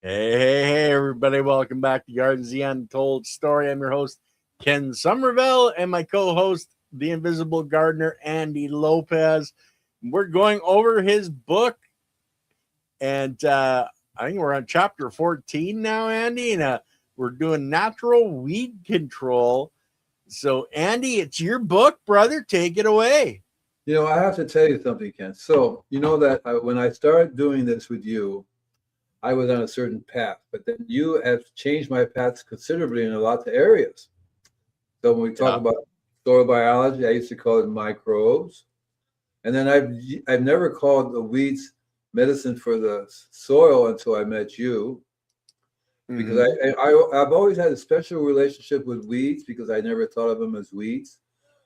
Hey, everybody. Welcome back to Gardens, the Untold Story. I'm your host, Ken Somerville, and my co host, the Invisible Gardener, Andy Lopez. We're going over his book, and I think we're on chapter 14 now, Andy, and we're doing natural weed control. So, Andy, it's your book, brother. Take it away. I have to tell you something, Ken. So, when I started doing this with you, I was on a certain path, but then you have changed my paths considerably in a lot of areas. So when we talk Yeah. about soil biology, I used to call it microbes, and then I've never called the weeds medicine for the soil until I met you, because Mm-hmm. I've always had a special relationship with weeds because I never thought of them as weeds.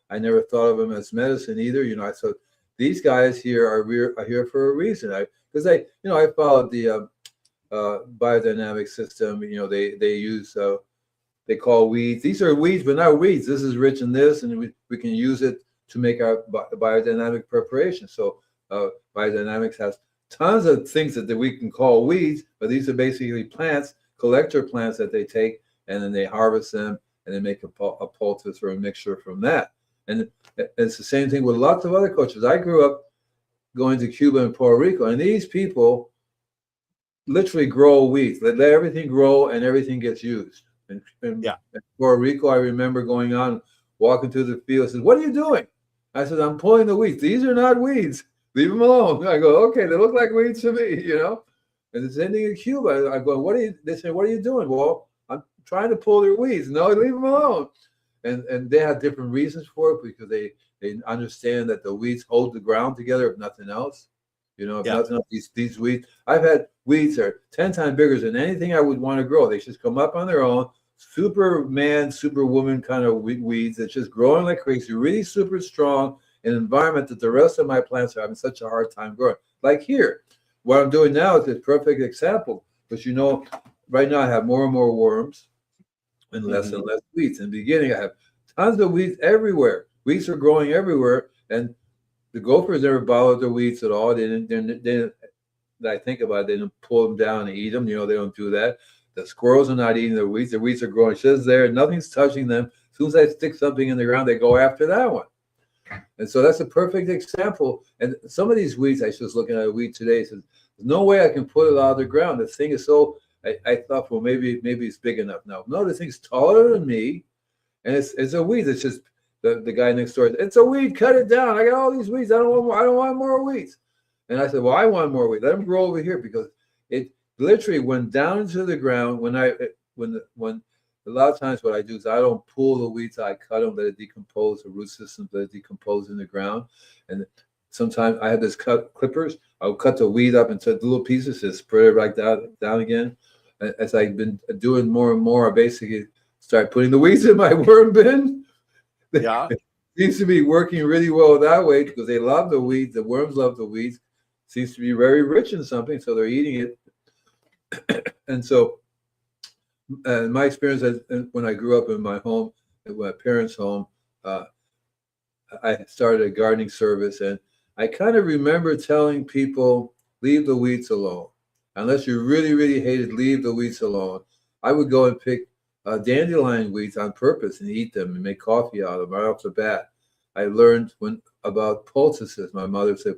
I never thought of them as medicine either. I thought these guys here are here for a reason. I followed the biodynamic system. They use they call weeds. These are weeds, but not weeds. This is rich in this, and we can use it to make our biodynamic preparation. So biodynamics has tons of things that we can call weeds, but these are basically plants, collector plants that they take and then they harvest them and they make a poultice or a mixture from that. And it's the same thing with lots of other cultures. I grew up going to Cuba and Puerto Rico, and these people literally grow weeds. Let everything grow and everything gets used. And Yeah. in Puerto Rico, I remember going on, walking through the field, said, "What are you doing?" I said, "I'm pulling the weeds. These are not weeds. Leave them alone." I go, "Okay, they look like weeds to me." And the same thing in Cuba. I go, "What are you?" They say, "What are you doing?" Well, I'm trying to pull their weeds. No, leave them alone. And they have different reasons for it because they understand that the weeds hold the ground together, if nothing else. If Yeah. nothing else, these weeds. I've had weeds that are 10 times bigger than anything I would want to grow. They just come up on their own. Superman, superwoman kind of weeds that's just growing like crazy, really super strong in an environment that the rest of my plants are having such a hard time growing. Like here, what I'm doing now is a perfect example. But right now I have more and more worms and Mm-hmm. less weeds. In the beginning, I have tons of weeds everywhere. Weeds are growing everywhere, and the gophers never bothered the weeds at all. They didn't. I think about it, they didn't pull them down and eat them. They don't do that. The squirrels are not eating the weeds. The weeds are growing just there. Nothing's touching them. As soon as I stick something in the ground, they go after that one. And so that's a perfect example. And some of these weeds, I was just looking at a weed today. Says, "There's no way I can put it out of the ground. The thing is so." I thought, well, maybe it's big enough now. No, the thing's taller than me, and it's a weed. It's just the guy next door. "It's a weed. Cut it down. I got all these weeds. I don't want more. I don't want more weeds." And I said, "Well, I want more weeds. Let them grow over here because it literally went down into the ground. When a lot of times what I do is I don't pull the weeds. I cut them, let it decompose. The root systems let it decompose in the ground. And sometimes I have this clippers. I'll cut the weed up into little pieces and spread it right down again. As I've been doing more and more, I basically start putting the weeds in my worm bin. Yeah. It seems to be working really well that way because they love the weeds. The worms love the weeds. Seems to be very rich in something, so they're eating it. And so, my experience when I grew up in my home, at my parents' home, uh, I started a gardening service, and I kind of remember telling people, "Leave the weeds alone. Unless you really, really hate it, leave the weeds alone." I would go and pick dandelion weeds on purpose and eat them and make coffee out of them right off the bat. I learned about poultices. My mother said,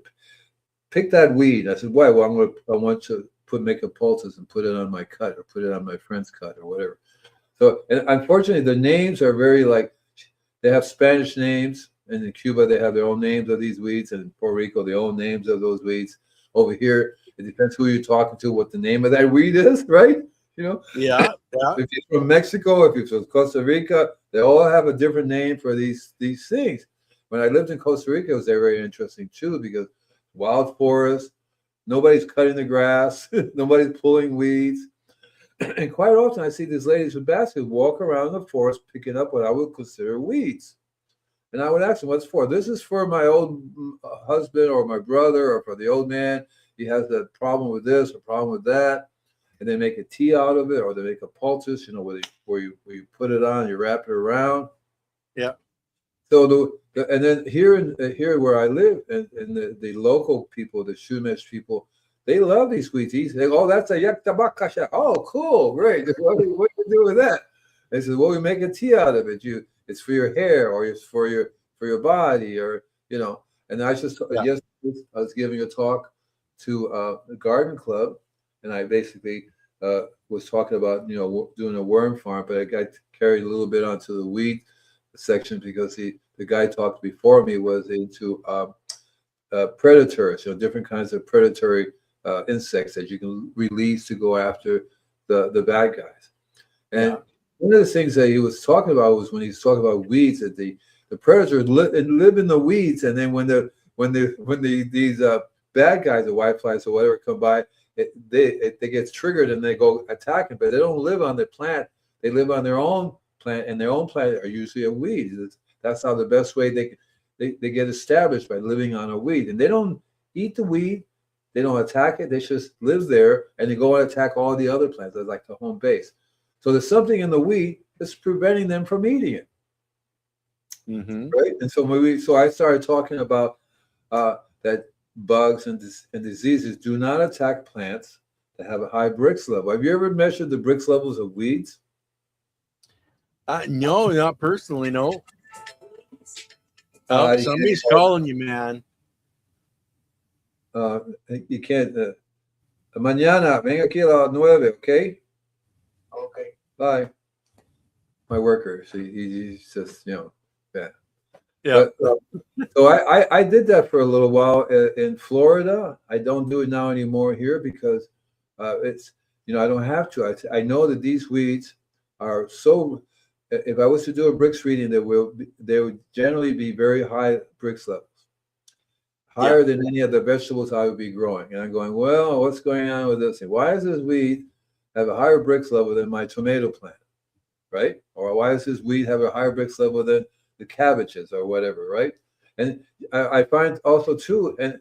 "Pick that weed." I said, "Why?" "Well, I want to make a poultice and put it on my cut or put it on my friend's cut or whatever." So, and unfortunately, the names are very like they have Spanish names, and in Cuba they have their own names of these weeds, and in Puerto Rico their own names of those weeds. Over here, it depends who you're talking to, what the name of that weed is, right? You know, Yeah. Yeah. if you're from Mexico, if you're from Costa Rica, they all have a different name for these things. When I lived in Costa Rica, it was very interesting too because wild forest, nobody's cutting the grass, nobody's pulling weeds. And quite often I see these ladies with baskets walk around the forest picking up what I would consider weeds. And I would ask them, "What's for?" "This is for my old husband or my brother or for the old man. He has a problem with this, a problem with that." And they make a tea out of it or they make a poultice, where you put it on, you wrap it around. Yeah. So and then here where I live, and the local people, the Shumish people, They love these weeds. They oh, that's a yaktabakasha. Oh, cool, great. What do you do with that? They said, well, we make a tea out of it. It's for your hair, or it's for your body, or And I just yes, I was giving a talk to a garden club, and I basically was talking about doing a worm farm, but I got carried a little bit onto the weed section because the guy talked before me was into predators, different kinds of predatory insects that you can release to go after the bad guys. And one of the things that he was talking about was when he was talking about weeds, that the predators live in the weeds, and then when these bad guys, the whiteflies or whatever, come by, they get triggered and they go attacking, but they don't live on the plant. They live on their own plant, and their own plant are usually a weed. That's how the best way they get established, by living on a weed. And they don't eat the weed, they don't attack it, they just live there, and they go and attack all the other plants. That's like the home base. So there's something in the weed that's preventing them from eating it. Mm-hmm. Right? And so I started talking about that bugs and diseases do not attack plants that have a high Brix level. Have you ever measured the Brix levels of weeds? No, not personally, no. Somebody's calling you, man. You can't. Mañana, ven aquí a las 9, okay? Okay. Bye. My worker, he's just, yeah. Yeah. But, so I did that for a little while in Florida. I don't do it now anymore here because it's, I don't have to. I know that these weeds are so. If I was to do a Brix reading, there would generally be very high Brix levels, higher than any of the vegetables I would be growing. And I'm going, well, what's going on with this? Why does this weed have a higher Brix level than my tomato plant, right? Or why does this weed have a higher Brix level than the cabbages or whatever, right? And I find also too, and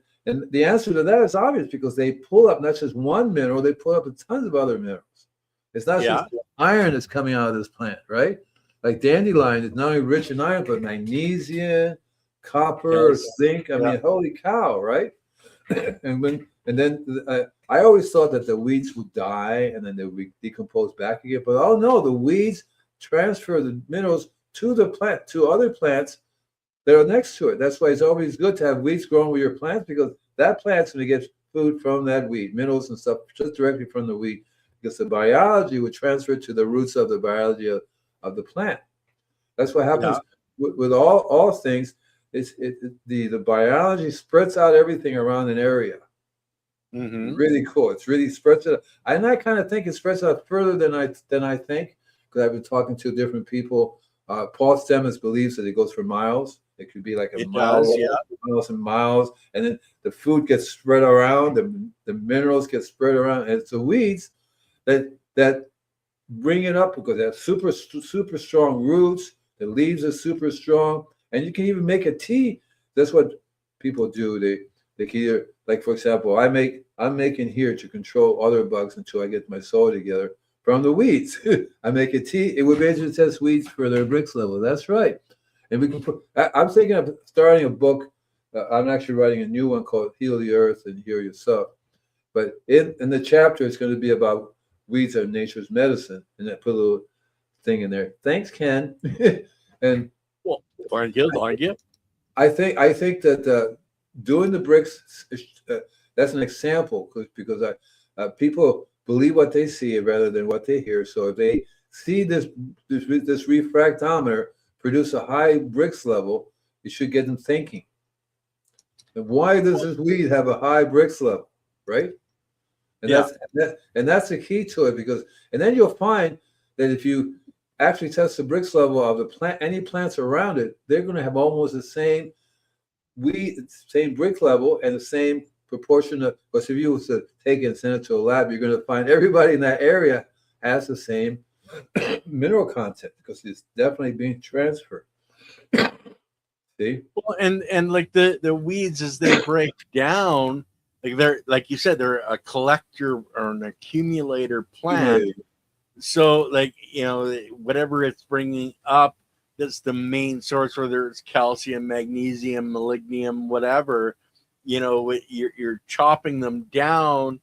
the answer to that is obvious, because they pull up not just one mineral, they pull up tons of other minerals. It's not just iron that's coming out of this plant, right? Like dandelion is not only rich in iron, but magnesium, copper, zinc. I mean, holy cow, right? and then I always thought that the weeds would die and then they would decompose back again. But oh no, the weeds transfer the minerals to the plant, to other plants that are next to it. That's why it's always good to have weeds growing with your plants, because that plant's going to get food from that weed, minerals and stuff just directly from the weed, because the biology would transfer to the roots of the biology of the plant. That's what happens with all things. The biology spreads out everything around an area. Mm-hmm. Really cool. It's really spreads it out. And I kind of think it spreads out further than I think, because I've been talking to different people. Paul Stamets believes that it goes for miles. It could be like miles and miles, and then the food gets spread around. The minerals get spread around, and it's the weeds that bring it up, because they have super strong roots. The leaves are super strong, and you can even make a tea. That's what people do. They can either, like for example, I'm making here to control other bugs until I get my soil together from the weeds. I make a tea. It would basically test weeds for their Brix level. That's right. And we can I'm thinking of starting a book. I'm actually writing a new one called Heal the Earth and Heal Yourself. But in the chapter, it's going to be about weeds are nature's medicine. And I put a little thing in there. Thanks, Ken. And well, thank you. I think that doing the Brix, that's an example, because people believe what they see rather than what they hear. So if they see this refractometer produce a high Brix level, it should get them thinking. And why does this weed have a high Brix level, right? And that's the key to it, because and then you'll find that if you actually test the Brix level of the plant, any plants around it, they're going to have almost the same Brix level and the same proportion of. Because if you was to take it and send it to a lab, you're going to find everybody in that area has the same mineral content, because it's definitely being transferred. See? Well, and like the weeds, as they break down, like they're, like you said, they're a collector or an accumulator plant. So like, whatever it's bringing up, that's the main source, whether it's calcium, magnesium, molybdenum, whatever, you're chopping them down,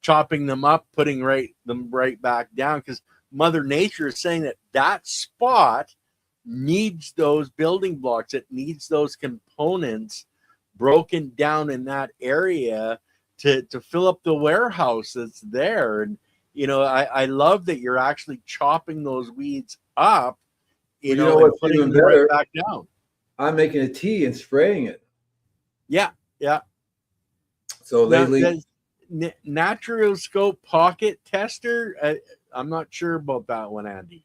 chopping them up, putting them right back down, because Mother Nature is saying that that spot needs those building blocks. It needs those components broken down in that area to fill up the warehouse that's there. And I love that you're actually chopping those weeds up, Well, you know and what's putting even them right better? back down. I'm making a tea and spraying it. Yeah, yeah. So Now, lately, the Naturoscope pocket tester, I'm not sure about that one, Andy.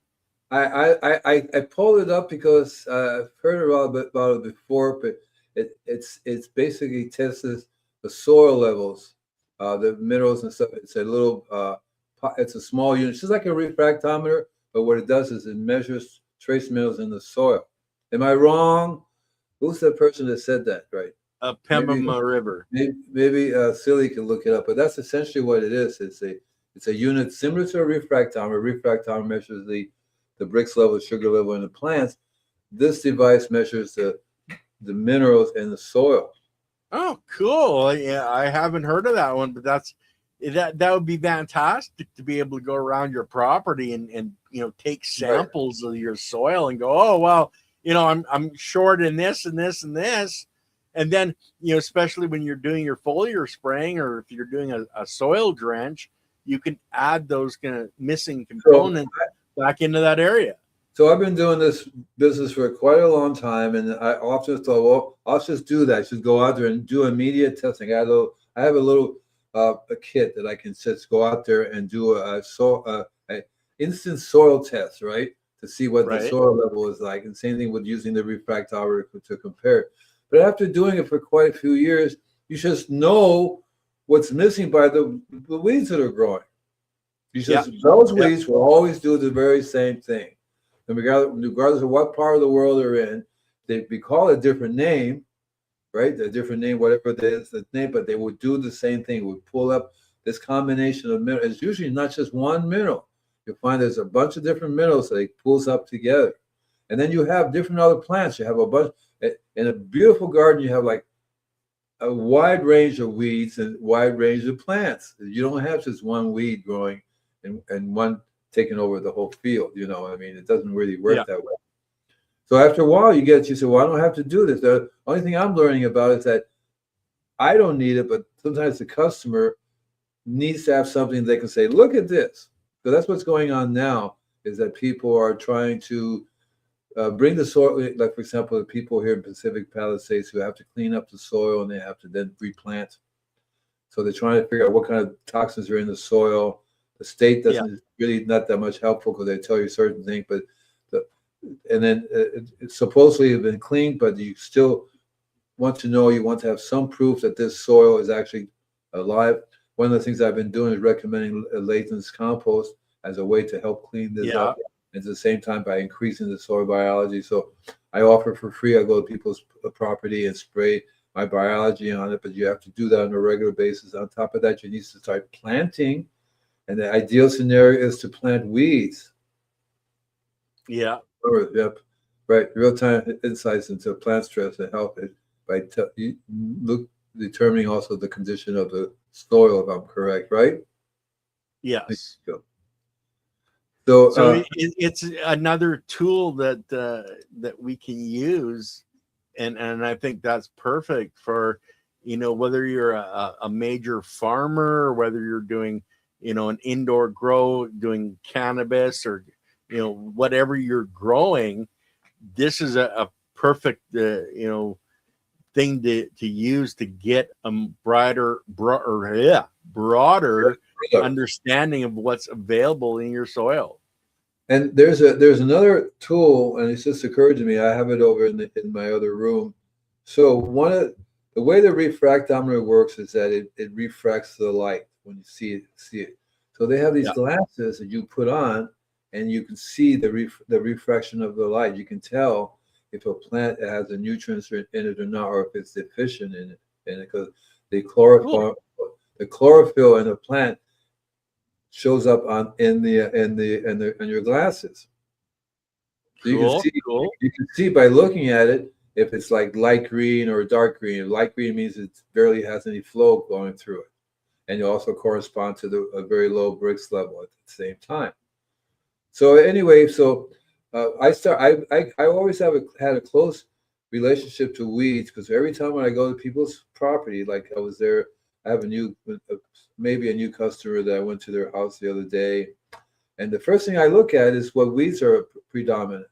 I pulled it up because I've heard a lot about it before, but it's basically tests the soil levels, the minerals and stuff. It's a little it's a small unit, it's just like a refractometer, but what it does is it measures trace minerals in the soil. Am I wrong? Who's the person that said that? Right? Maybe Pembina River. maybe Silly can look it up, but that's essentially what it is. It's a unit similar to a refractometer. A refractometer measures the Brix level, sugar level in the plants. This device measures the minerals in the soil. Oh, cool. Yeah, I haven't heard of that one, but that would be fantastic to be able to go around your property and take Right. samples of your soil and go, oh well, I'm short in this and this and this. And then, especially when you're doing your foliar spraying, or if you're doing a soil drench, you can add those kind of missing So components back into that area. So I've been doing this business for quite a long time, and I often thought, well, I'll just do that. Just go out there and do immediate testing. I have a little a kit that I can just go out there and do a instant soil test, right, to see what the Right. soil level is like. And same thing with using the refractometer to compare. But after doing it for quite a few years, you just know what's missing by the weeds that are growing. You Yeah. just those Yeah. weeds will always do the very same thing. And regardless of what part of the world they're in, they be called a different name, right? A different name, whatever it is, the name, but they would do the same thing. Would pull up this combination of minerals. It's usually not just one mineral. You'll find there's a bunch of different minerals that it pulls up together. And then you have different other plants. You have a bunch in a beautiful garden. You have like a wide range of weeds and wide range of plants. You don't have just one weed growing and one taking over the whole field. I mean, it doesn't really work Yeah. that way. So after a while, you say, well, I don't have to do this. The only thing I'm learning about is that I don't need it, but sometimes the customer needs to have something they can say, look at this. So that's what's going on now, is that people are trying to bring the soil, like, for example, the people here in Pacific Palisades who have to clean up the soil and they have to then replant. So they're trying to figure out what kind of toxins are in the soil. The state doesn't really not that much helpful because they tell you certain things, but and then it's supposedly been cleaned, but you still want to know, you want to have some proof that this soil is actually alive. One of the things I've been doing is recommending Latham's compost as a way to help clean this up. At the same time, by increasing the soil biology. So I offer for free. I go to people's property and spray my biology on it, but you have to do that on a regular basis. On top of that, you need to start planting. And the ideal scenario is to plant weeds. Yeah. Yep. Right. Real-time insights into plant stress and help it by determining also the condition of the soil, if I'm correct, right? Yes. So it's another tool that we can use, and I think that's perfect for whether you're a major farmer, or whether you're doing an indoor grow, doing cannabis, or whatever you're growing. This is a perfect thing to use to get a broader understanding of what's available in your soil. And there's another tool, and it's just occurred to me. I have it over in my other room. So the way the refractometer works is that it refracts the light when you see it. So they have these glasses that you put on, and you can see the refraction of the light. You can tell if a plant has the nutrients in it or not, or if it's deficient in it, because the chlorophyll in the plant shows up in your glasses. So you can see by looking at it if it's like light green or dark green. Light green means it barely has any flow going through it, and you also correspond to a very low Brix level at the same time. So anyway, I always had a close relationship to weeds because every time when I go to people's property, like I was there, I have maybe a new customer that I went to their house the other day, and the first thing I look at is what weeds are predominant.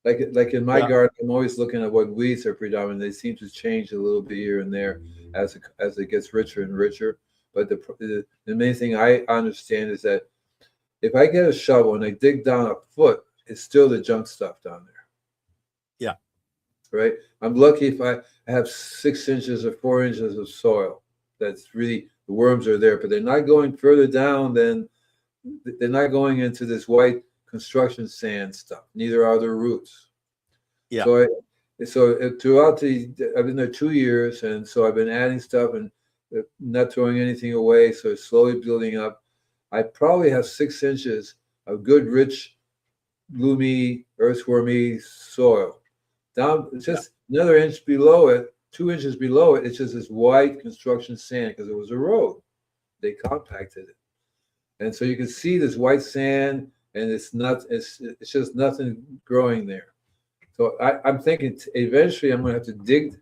Like in my garden, I'm always looking at what weeds are predominant. They seem to change a little bit here and there as it gets richer and richer. But the main thing I understand is that if I get a shovel and I dig down a foot, it's still the junk stuff down there. Yeah. Right? I'm lucky if I have 6 inches or 4 inches of soil. That's really, the worms are there, but they're not going further down than, they're not going into this white construction sand stuff. Neither are their roots. Yeah. So throughout I've been there 2 years, and so I've been adding stuff and not throwing anything away. So it's slowly building up. I probably have 6 inches of good, rich, gloomy, earthwormy soil. Down just another inch below it, 2 inches below it, it's just this white construction sand because it was a road. They compacted it, and so you can see this white sand, and it's just nothing growing there. So I'm thinking eventually I'm going to have to dig.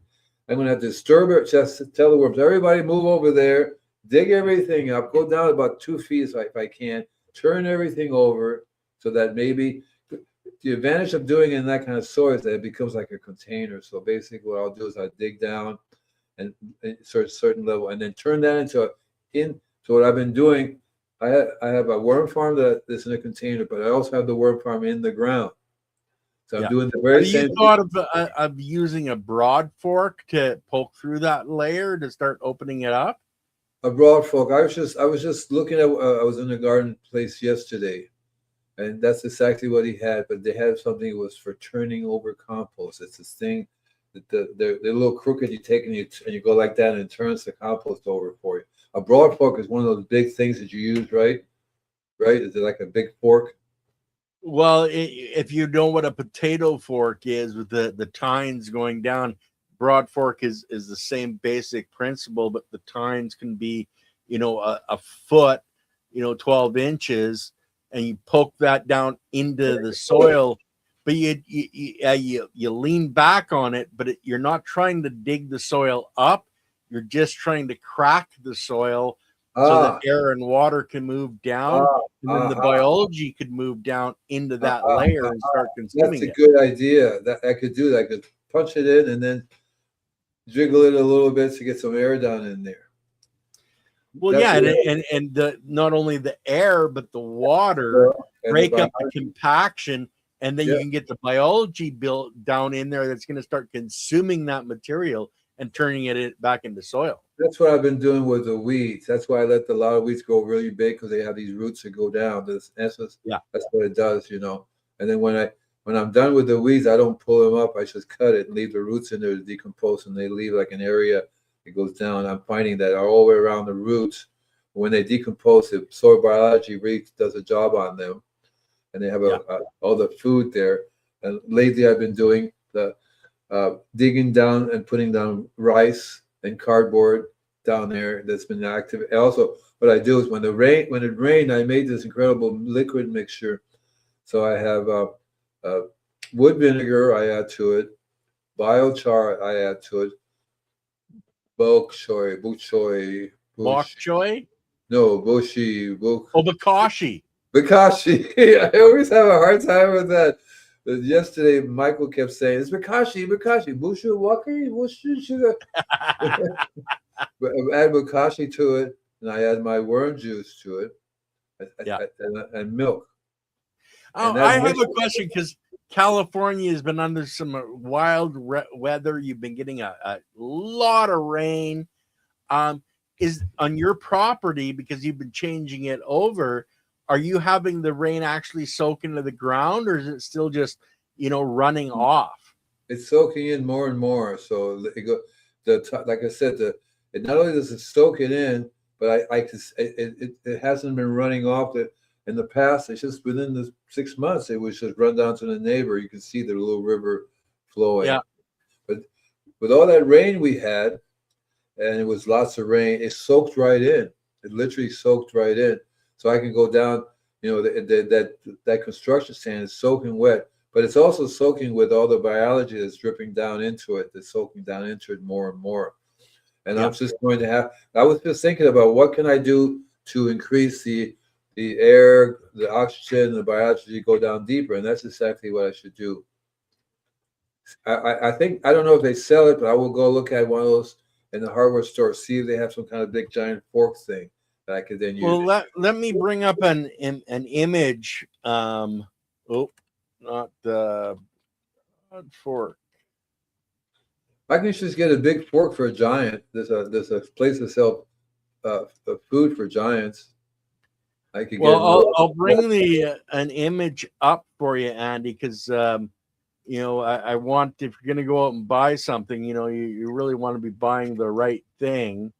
I'm going to have to disturb it. Just to tell the worms, everybody move over there, dig everything up, go down about 2 feet if I can, turn everything over so that maybe the advantage of doing it in that kind of soil is that it becomes like a container. So basically what I'll do is I dig down and sort of certain level and then turn that into so what I've been doing, I have a worm farm that's in a container, but I also have the worm farm in the ground. So I'm doing the very same thing. Have you thought of using a broad fork to poke through that layer to start opening it up? A broad fork. I was just looking at. I was in a garden place yesterday, and that's exactly what he had. But they had something that was for turning over compost. It's this thing that they're a little crooked. You take and you go like that, and it turns the compost over for you. A broad fork is one of those big things that you use, right? Right? Is it like a big fork? Well, if you know what a potato fork is with the tines going down, broad fork is the same basic principle, but the tines can be, a foot, 12 inches, and you poke that down into the soil, but you lean back on it, but you're not trying to dig the soil up. You're just trying to crack the soil so that air and water can move down, and then the biology could move down into that layer and start consuming it. That's a good idea. That I could do that. I could punch it in and then jiggle it a little bit to get some air down in there. Well, and not only the air but the water break up the compaction, and then you can get the biology built down in there that's going to start consuming that material and turning it back into soil. That's what I've been doing with the weeds. That's why I let a lot of weeds go really big, because they have these roots that go down. That's what it does, And then when I'm done with the weeds, I don't pull them up. I just cut it and leave the roots in there to decompose, and they leave like an area that goes down. I'm finding that all the way around the roots, when they decompose, the soil biology really does a job on them, and they have all the food there. And lately, I've been doing digging down and putting down rice and cardboard down there that's been active. And also, what I do is when it rained, I made this incredible liquid mixture. So I have wood vinegar I add to it, biochar I add to it, bok choy. No, boshi. Bokashi. Bokashi. I always have a hard time with that. Yesterday, Michael kept saying, "It's Bokashi, Bushu Waki, Bushu Sugar." But I add Bokashi to it, and I add my worm juice to it, and milk. Oh, I have a question, because California has been under some wild weather. You've been getting a lot of rain. Is on your property, because you've been changing it over, are you having the rain actually soak into the ground, or is it still just, running off? It's soaking in more and more. So like I said, it not only does it soak it in, but it hasn't been running off. In the past, it's just within the 6 months, it was just run down to the neighbor. You can see the little river flowing. Yeah. with all that rain we had, and it was lots of rain, it soaked right in. It literally soaked right in. So I can go down, that construction sand is soaking wet, but it's also soaking with all the biology that's dripping down into it, that's soaking down into it more and more. And Yeah. I'm just going to have, I was just thinking about what can I do to increase the air, the oxygen, the biology to go down deeper. And that's exactly what I should do. I think, I don't know if they sell it, but I will go look at one of those in the hardware store, see if they have some kind of big giant fork thing that I could then use. Well, let me bring up an image. Oh, not the fork. I can just get a big fork for a giant. There's a place to sell food for giants. I could get. Well, I'll bring an image up for you, Andy, because I want, if you're going to go out and buy something, you really want to be buying the right thing.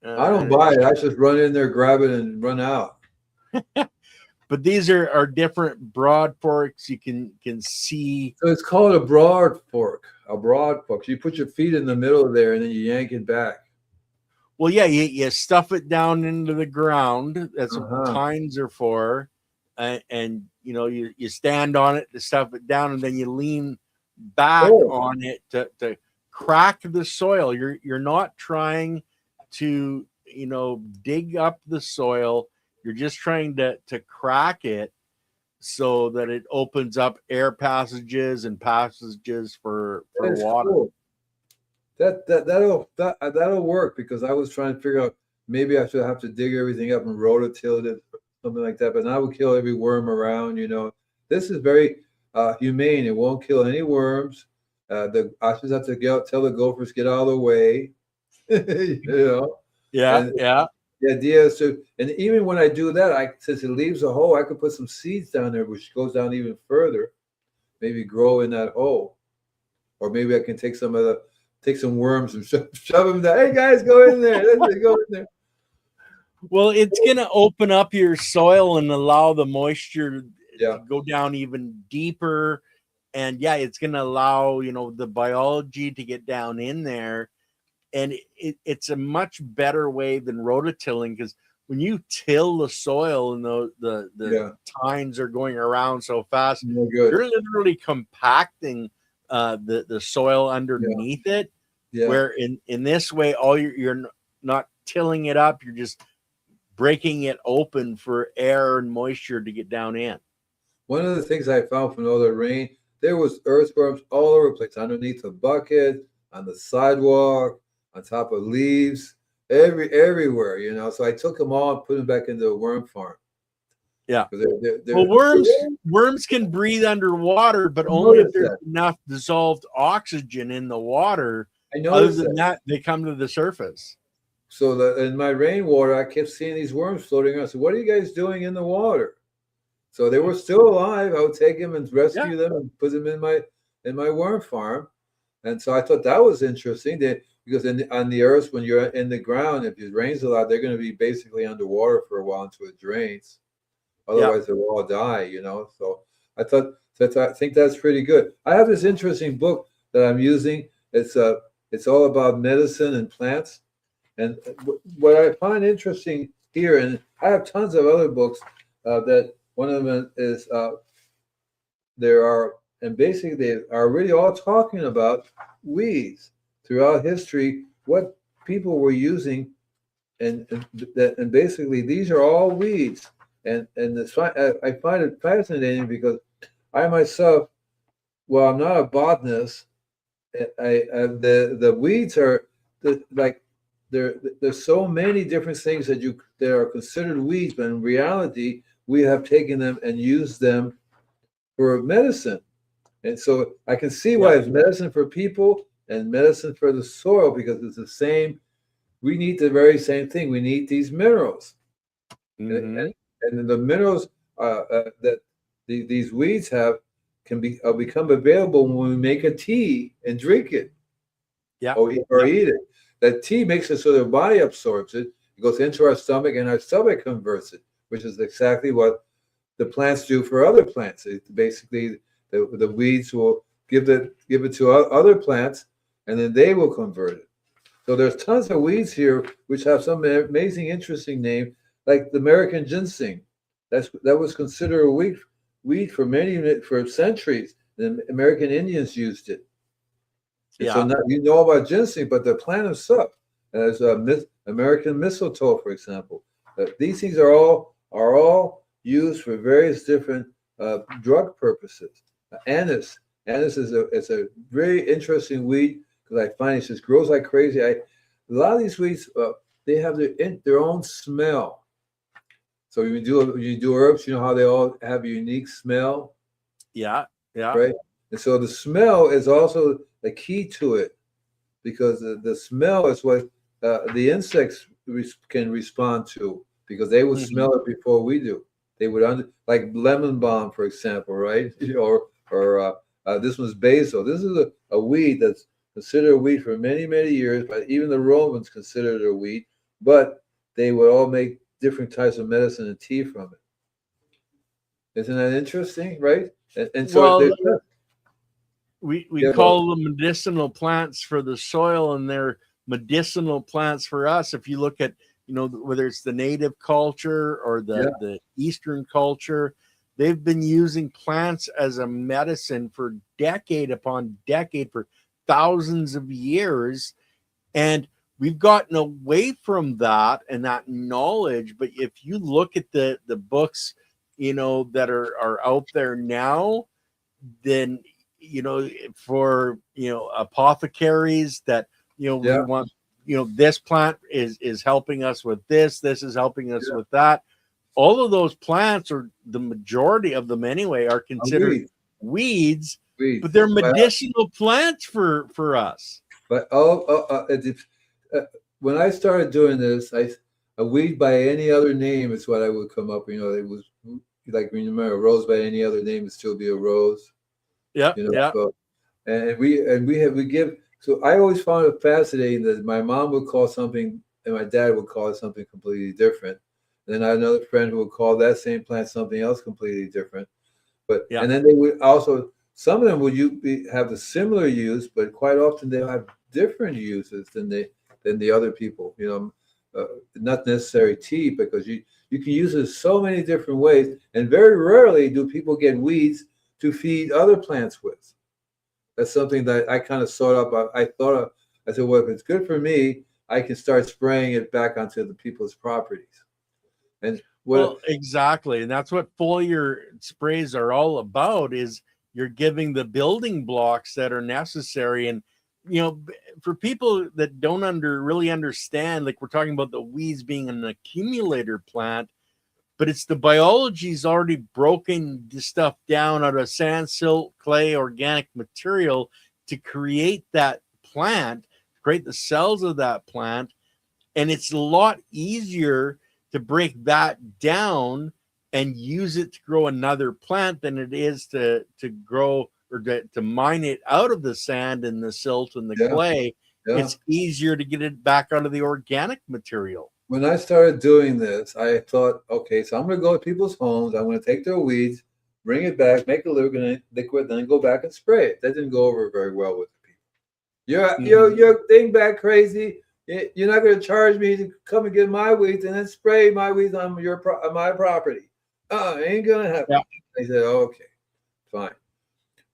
I don't buy it. I just run in there, grab it, and run out. But these are different broad forks. You can see. So it's called a broad fork. A broad fork. So you put your feet in the middle there, and then you yank it back. Well, yeah, you stuff it down into the ground. That's what tines are for. And you stand on it to stuff it down, and then you lean back on it to crack the soil. You're not trying to dig up the soil. You're just trying to crack it so that it opens up air passages and passages for water. Cool. That'll work, because I was trying to figure out maybe I should have to dig everything up and rototill it, something like that. But I would kill every worm around. This is very humane. It won't kill any worms. I just have to tell the gophers get out of the way. Yeah. The idea is and even when I do that, since it leaves a hole, I could put some seeds down there, which goes down even further, maybe grow in that hole, or maybe I can take some worms and shove them down. Hey guys, go in there. Go in there. Well, it's going to open up your soil and allow the moisture to go down even deeper, and it's going to allow the biology to get down in there. And it's a much better way than rototilling, because when you till the soil and the tines are going around so fast, you're literally compacting the soil underneath it. Yeah. Where in this way, you're not tilling it up, you're just breaking it open for air and moisture to get down in. One of the things I found from all the rain, there was earthworms all over the place, underneath the bucket, on the sidewalk, on top of leaves, everywhere, So I took them all and put them back into a worm farm. Yeah. Well, worms can breathe underwater, but only if there's enough dissolved oxygen in the water. I know. Other than that, they come to the surface. So in my rainwater, I kept seeing these worms floating around. So what are you guys doing in the water? So they were still alive. I would take them and rescue them and put them in my worm farm. And so I thought that was interesting. Because on the earth, when you're in the ground, if it rains a lot, they're going to be basically underwater for a while until it drains. Otherwise, they'll all die, So I think that's pretty good. I have this interesting book that I'm using. It's all about medicine and plants. And what I find interesting here, and I have tons of other books that one of them is they are really all talking about weeds throughout history, what people were using, and basically these are all weeds, and I find it fascinating because I myself, well, I'm not a botanist. The weeds are there's so many different things that are considered weeds, but in reality, we have taken them and used them for medicine, and so I can see why it's medicine for people and medicine for the soil, because it's the same. We need the very same thing. We need these minerals, and the minerals that these weeds have can become available when we make a tea and drink it, or eat it. That tea makes it so the body absorbs it. It goes into our stomach, and our stomach converts it, which is exactly what the plants do for other plants. Basically, the weeds will give it to other plants, and then they will convert it. So there's tons of weeds here which have some amazing, interesting name, like the American ginseng. That was considered a weed for centuries. The American Indians used it. And so Yeah. now you know about ginseng, but the plant itself, as American mistletoe, for example, these things are all used for various different drug purposes. Anise is a very interesting weed because I find it just grows like crazy. A lot of these weeds they have their own smell. So you do herbs, you know how they all have a unique smell, Yeah. Yeah. right? And so the smell is also the key to it because the smell is what the insects can respond to because they will smell it before we do. They would like lemon balm, for example, right? Or this one's basil. This is a weed that's considered a weed for many, many years, but even the Romans considered it a weed. But they would all make different types of medicine and tea from it. Isn't that interesting, right? And so Well, there's we yeah, call them medicinal plants for the soil, and they're medicinal plants for us. If you look at, whether it's the native culture or the Eastern culture, they've been using plants as a medicine for decade upon decade, for thousands of years. And we've gotten away from that and that knowledge. But if you look at the books, that are out there now, then, for, apothecaries that, we want, this plant is helping us with this is helping us with that. All of those plants, or the majority of them anyway, are considered weeds, but they're medicinal plants for us. But when I started doing this, a weed by any other name is what I would come up. It was like, remember, a rose by any other name would still be a rose. Yeah, So, and we give. So I always found it fascinating that my mom would call something and my dad would call it something completely different. Then I had another friend who would call that same plant something else completely different. And then they would also, some of them would have the similar use, but quite often they'll have different uses than the other people. Not necessarily tea, because you can use it so many different ways, and very rarely do people get weeds to feed other plants with. That's something that I kind of sought up. I said, well, if it's good for me, I can start spraying it back onto the people's properties. And exactly. And that's what foliar sprays are all about, is you're giving the building blocks that are necessary. And, for people that don't really understand, like we're talking about the weeds being an accumulator plant, but it's the biology's already broken the stuff down out of sand, silt, clay, organic material to create that plant, create the cells of that plant. And it's a lot easier to break that down and use it to grow another plant than it is to grow or to mine it out of the sand and the silt and the clay. It's easier to get it back out of the organic material. When I started doing this, I thought, okay, so I'm going to go to people's homes. I'm going to take their weeds, bring it back, make a liquid, then go back and spray it. That didn't go over very well with people. You're thing back crazy. You're not going to charge me to come and get my weeds and then spray my weeds on my property. Ain't going to happen. I said, okay, fine.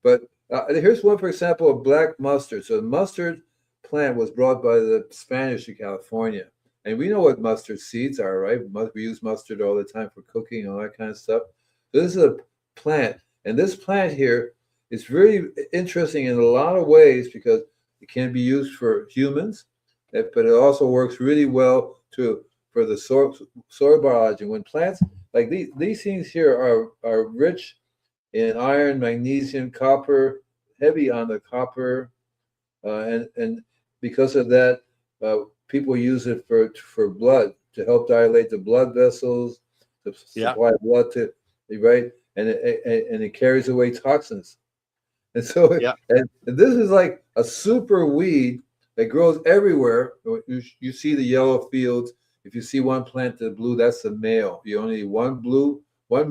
But here's one, for example, of black mustard. So the mustard plant was brought by the Spanish to California. And we know what mustard seeds are, right? We use mustard all the time for cooking and all that kind of stuff. So this is a plant. And this plant here is very interesting in a lot of ways because it can be used for humans, but it also works really well for the soil biology. When plants, like these things here are rich in iron, magnesium, copper, heavy on the copper. And because of that, people use it for blood, to help dilate the blood vessels, to supply blood to, right? And it carries away toxins. And so, and this is like a super weed that grows everywhere. You see the yellow fields. If you see one plant that's blue, that's a male. You only need one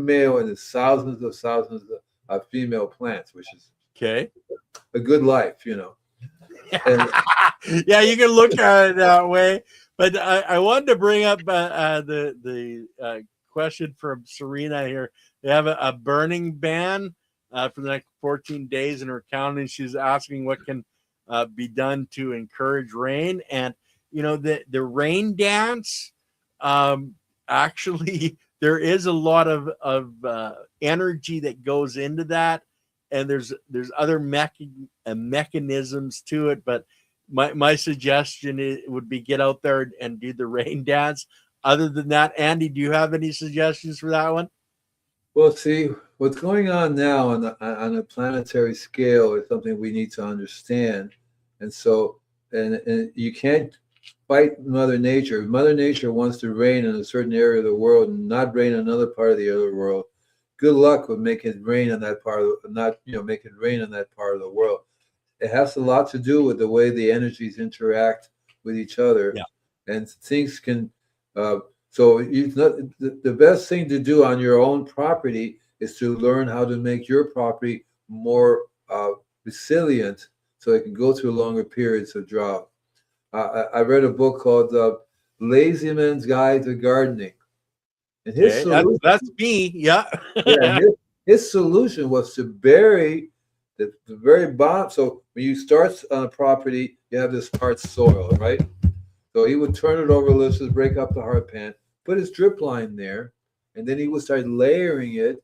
male, and there's thousands of female plants, which is a good life, And Yeah, you can look at it that way. But I wanted to bring up the question from Serena here. They have a burning ban for the next 14 days in her county. She's asking what can be done to encourage rain. And, the rain dance, actually, there is a lot of energy that goes into that. And there's other mechanisms to it. But my suggestion would be get out there and do the rain dance. Other than that, Andy, do you have any suggestions for that one? well, see, what's going on now on a planetary scale is something we need to understand. And so, and you can't fight Mother Nature. If Mother Nature wants to rain in a certain area of the world and not rain in another part of the other world, good luck with making it rain in that part of not make it rain in that part of the world. It has a lot to do with the way the energies interact with each other, Yeah. and things can. Uh, so the best thing to do on your own property is to learn how to make your property more resilient, so it can go through longer periods of drought. I read a book called "Lazy Man's Guide to Gardening," and his Okay, solution, that's me. Yeah. yeah, his solution was to bury the very bottom. So when you start on a property, you have this hard soil, right? So he would turn it over, let's just break up the hard pan, put his drip line there, and then he would start layering it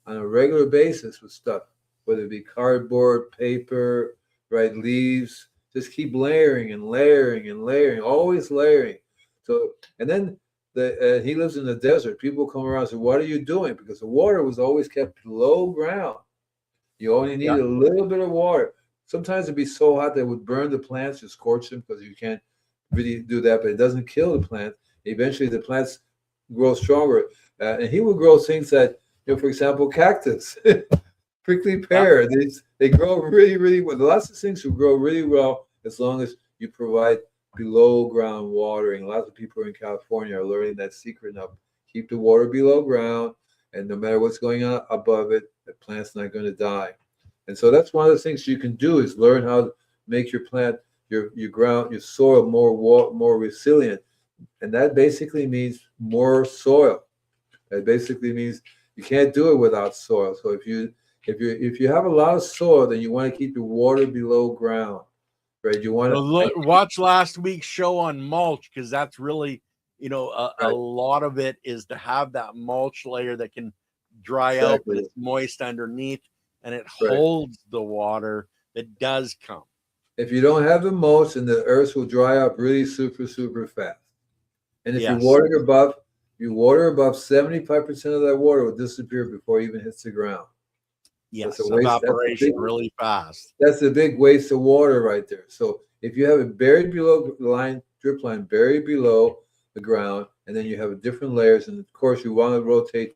on a regular basis with stuff, whether it be cardboard, paper, right, leaves. Just keep layering and layering and layering, always layering. So, and then he lives in the desert. People come around and say, "What are you doing?" Because the water was always kept below ground. You only need Yeah. a little bit of water. Sometimes it'd be so hot that it would burn the plants, you scorch them because you can't really do that, but it doesn't kill the plant. Eventually, the plants grow stronger. And he would grow things that, for example, cactus, prickly pear. They grow really, really well. Lots of things will grow really well as long as you provide below ground watering. Lots of people in California are learning that secret now. Keep the water below ground, and no matter what's going on above it, the plant's not going to die. And so that's one of the things you can do is learn how to make your plant, your ground, your soil more resilient. And that basically means more soil. That basically means you can't do it without soil. So if you have a lot of soil, then you want to keep your water below ground, right? You want to Watch last week's show on mulch, because that's really, a right, lot of it is to have that mulch layer that can dry out, but exactly it's moist underneath and it right. holds the water that does come. If you don't have the mulch, then the earth will dry up really super, super fast. And if Yes. you water above 75% of that water will disappear before it even hits the ground. Yes. That's a waste. Evaporation really fast. That's a big waste of water right there. So if you have it buried below the line, drip line buried below the ground, and then you have different layers, and of course you want to rotate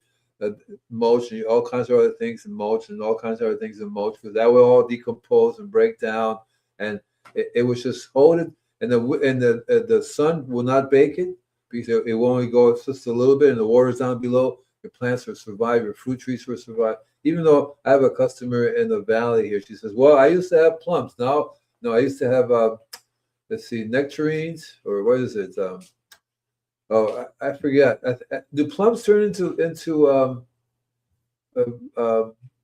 mulch and all kinds of other things in mulch and all kinds of other things in mulch, because that will all decompose and break down, and it was just hold it, and the sun will not bake it because it will only go just a little bit, and the water's down below. Your plants will survive. Your fruit trees will survive. Even though I have a customer in the valley here, she says, "Well, I used to have plums. Now, no, I used to have let's see, nectarines, or what is it? I forget. Do plums turn into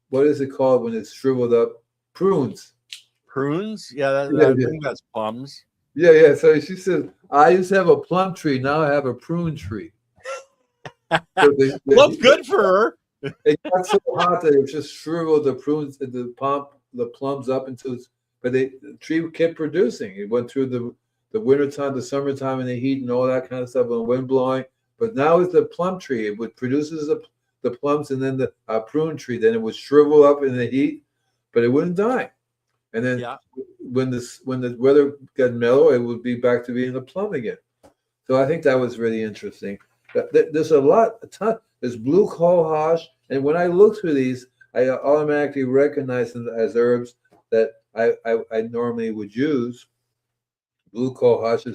what is it called when it's shriveled up? Prunes. Prunes? Yeah, Yeah, I yeah, think that's plums. yeah, yeah. So she said, I used to have a plum tree. Now I have a prune tree. So Well, good for her. it got so hot that it just shriveled the prunes, the plums up into. But the tree kept producing. It went through the wintertime, the summertime, and the heat and all that kind of stuff, and the wind blowing. But now it's the plum tree. It would produces the plums, and then the prune tree. Then it would shrivel up in the heat, but it wouldn't die. And then Yeah. when the weather got mellow, it would be back to being a plum again. So I think that was really interesting. There's a ton. There's blue cohosh, and when I look through these, I automatically recognize them as herbs that I normally would use. Blue cohosh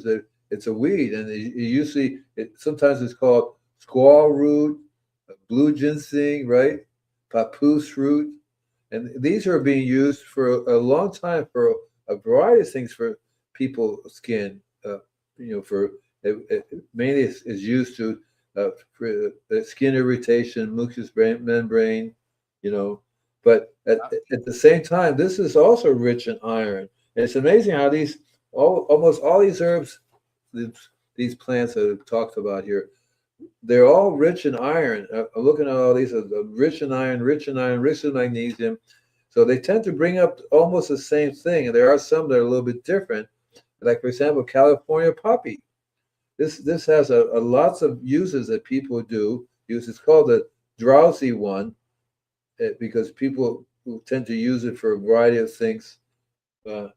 it's a weed, and sometimes it's called squaw root, blue ginseng, right? Papoose root, and these are being used for a long time for a variety of things for people's skin. For mainly is used to for skin irritation, mucous membrane, you know. But at the same time, this is also rich in iron. And it's amazing how almost all these herbs, these plants that I've talked about here, they're all rich in iron. I'm looking at all these, rich in iron, rich in iron, rich in magnesium. So they tend to bring up almost the same thing. And there are some that are a little bit different. Like, for example, California poppy. This has a lots of uses that people do. It's called the drowsy one because people who tend to use it for a variety of things. But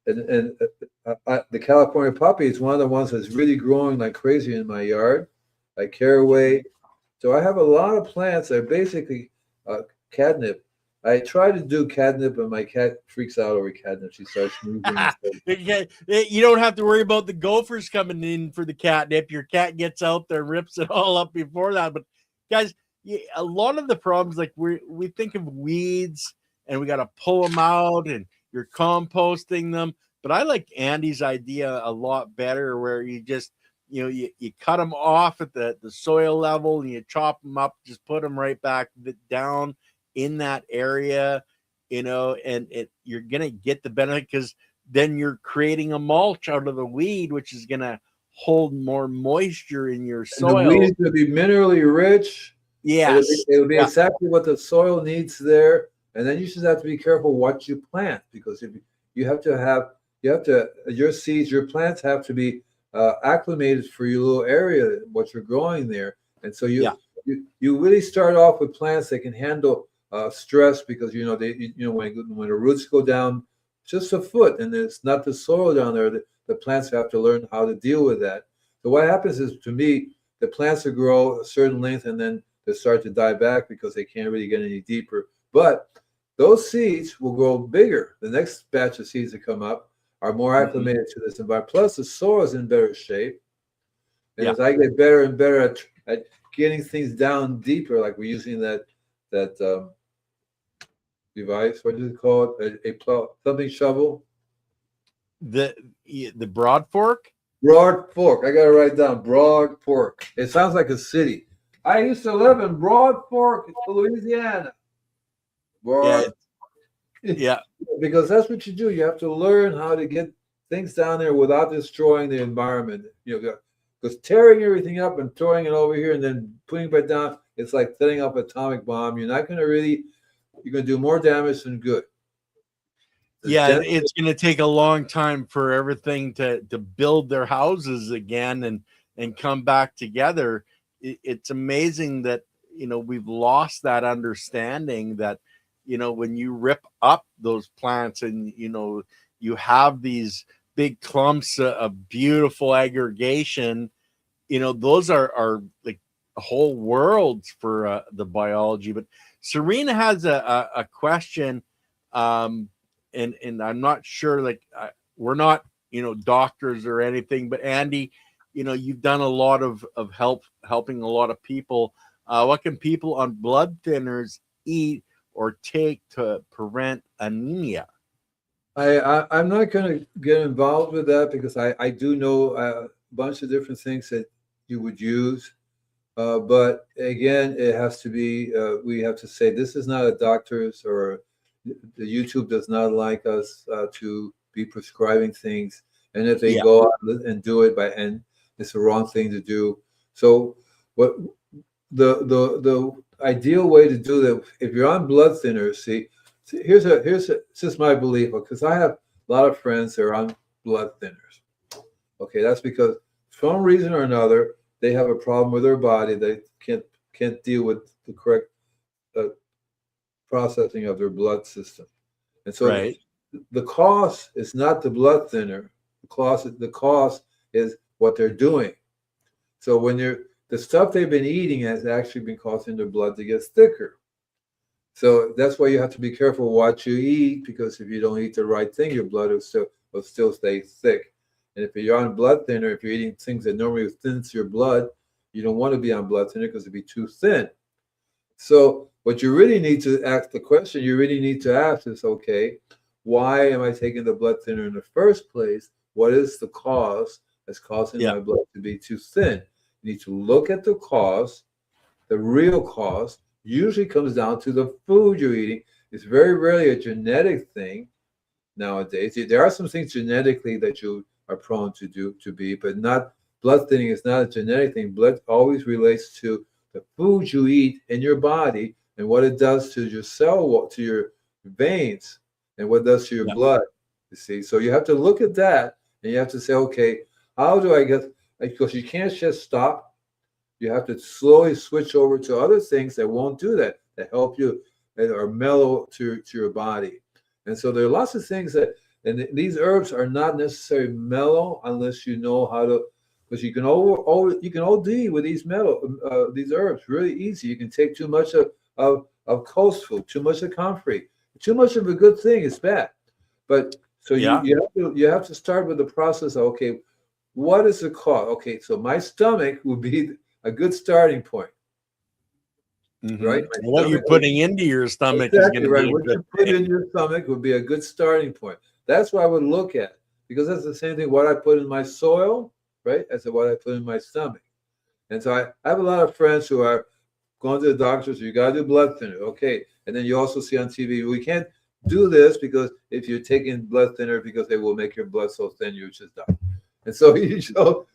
the California poppy is one of the ones that's really growing like crazy in my yard, like caraway. So I have a lot of plants that are basically catnip. I try to do catnip, but my cat freaks out over catnip. She starts moving. You don't have to worry about the gophers coming in for the catnip. Your cat gets out there, rips it all up before that. But guys, a lot of the problems, like we think of weeds and we got to pull them out and you're composting them. But I like Andy's idea a lot better, where you just, you cut them off at the soil level and you chop them up, just put them right back down in that area, and you're going to get the benefit because then you're creating a mulch out of the weed, which is going to hold more moisture in your soil. And the weeds will be minerally rich. Yes. It'll be exactly what the soil needs there. And then you just have to be careful what you plant, because if your seeds, your plants have to be acclimated for your little area, what you're growing there. And so you really start off with plants that can handle stress, because when the roots go down just a foot and it's not the soil down there, the plants have to learn how to deal with that. So what happens is, to me, the plants will grow a certain length and then they start to die back because they can't really get any deeper. But those seeds will grow bigger. The next batch of seeds that come up are more acclimated to this environment. Plus, the soil is in better shape. And as I get better and better at getting things down deeper, like we're using that device, what is it called? A plow, something shovel? The broad fork? Broad Fork. I got to write down Broad Fork. It sounds like a city. I used to live in Broad Fork, Louisiana. Yeah. Because that's what you do. You have to learn how to get things down there without destroying the environment. Because tearing everything up and throwing it over here and then putting it back down, it's like setting up an atomic bomb. You're going to do more damage than good. It's going to take a long time for everything to build their houses again and come back together. It's amazing that, we've lost that understanding that, when you rip up those plants and, you have these big clumps of beautiful aggregation, those are like whole worlds for the biology. But Serena has a question, and I'm not sure, like, we're not, doctors or anything, but Andy, you've done a lot of helping a lot of people. What can people on blood thinners eat or take to prevent anemia? I'm not going to get involved with that, because I do know a bunch of different things that you would use. But again, it has to be, we have to say, this is not a doctor's, or the YouTube does not like us to be prescribing things. And if they go out and do it and it's the wrong thing to do. So what the ideal way to do that, if you're on blood thinners, here's just my belief, because I have a lot of friends that are on blood thinners. Okay, that's because for some reason or another they have a problem with their body. They can't deal with the correct processing of their blood system, and so the cause is not the blood thinner. The cause is what they're doing. So when the stuff they've been eating has actually been causing their blood to get thicker. So that's why you have to be careful what you eat, because if you don't eat the right thing, your blood will still stay thick. And if you're on blood thinner, if you're eating things that normally thins your blood, you don't want to be on blood thinner because it'd be too thin. So what you really need to ask, the question you really need to ask is, okay, why am I taking the blood thinner in the first place? What is the cause that's causing Yeah. my blood to be too thin? You need to look at the cause. The real cause usually comes down to the food you're eating. It's very rarely a genetic thing nowadays. There are some things genetically that you are prone to be, but not blood thinning is not a genetic thing. Blood always relates to the food you eat in your body and what it does to your to your veins, and what it does to your Yeah. blood. You see, so you have to look at that, and you have to say, okay, how do I get? Because you can't just stop. You have to slowly switch over to other things that won't do that, that help you, that are mellow to your body. And so there are lots of things that, and these herbs are not necessarily mellow unless you know how to, because you can you can OD with these herbs really easy. You can take too much of coast food, too much of comfrey, too much of a good thing is bad. But so Yeah. you have to start with the process of, okay, what is the cause? Okay, so my stomach would be a good starting point. Right? And what you're putting into your stomach is Exactly going to right. be a What good you put thing. in your stomach would be a good starting point. That's what I would look at, because that's the same thing. What I put in my soil, right? That's what I put in my stomach. And so I have a lot of friends who are going to the doctors. You got to do blood thinner, okay? And then you also see on TV, we can't do this because if you're taking blood thinner, because they will make your blood so thin you just die. And so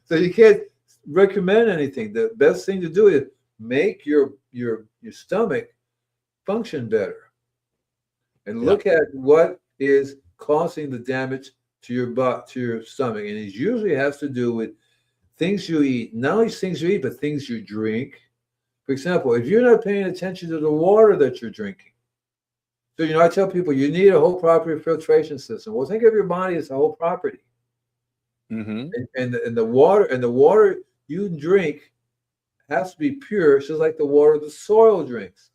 so you can't recommend anything. The best thing to do is make your stomach function better, and Yeah. look at what is causing the damage to your butt, to your stomach. And it usually has to do with things you eat, not only things you eat, but things you drink. For example, if you're not paying attention to the water that you're drinking, so I tell people you need a whole property filtration system. Well, think of your body as a whole property, and the water you drink has to be pure, just like the water the soil drinks.